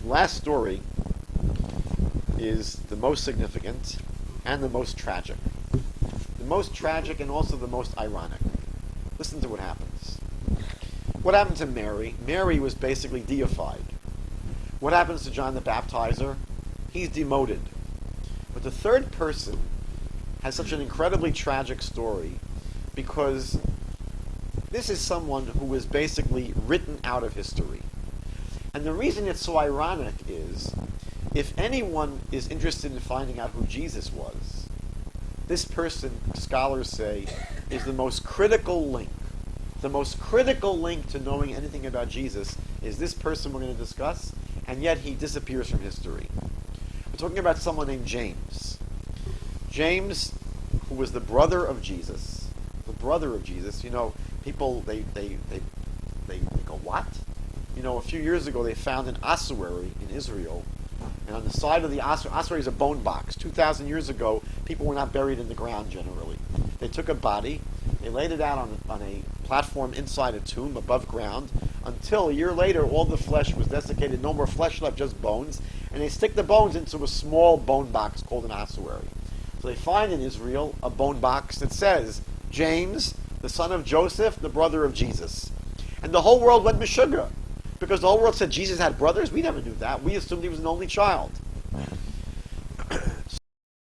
The last story is the most significant and the most tragic. The most tragic and also the most ironic. Listen to what happens. What happened to Mary? Mary was basically deified. What happens to John the Baptizer? He's demoted. But the third person has such an incredibly tragic story because this is someone who was basically written out of history. And the reason it's so ironic is, if anyone is interested in finding out who Jesus was, this person, scholars say, is the most critical link. The most critical link to knowing anything about Jesus is this person we're going to discuss, and yet he disappears from history. We're talking about someone named James. James, who was the brother of Jesus. The brother of Jesus. You know, people, they go, what? You know, a few years ago they found an ossuary in Israel, and on the side of the ossuary is a bone box. 2,000 years ago, people were not buried in the ground generally. They took a body, they laid it out on a platform inside a tomb above ground, until a year later all the flesh was desiccated, no more flesh left, just bones, and they stick the bones into a small bone box called an ossuary. So they find in Israel a bone box that says, James, the son of Joseph, the brother of Jesus. And the whole world went meshugah, because the whole world said Jesus had brothers. We never knew that. We assumed he was an only child.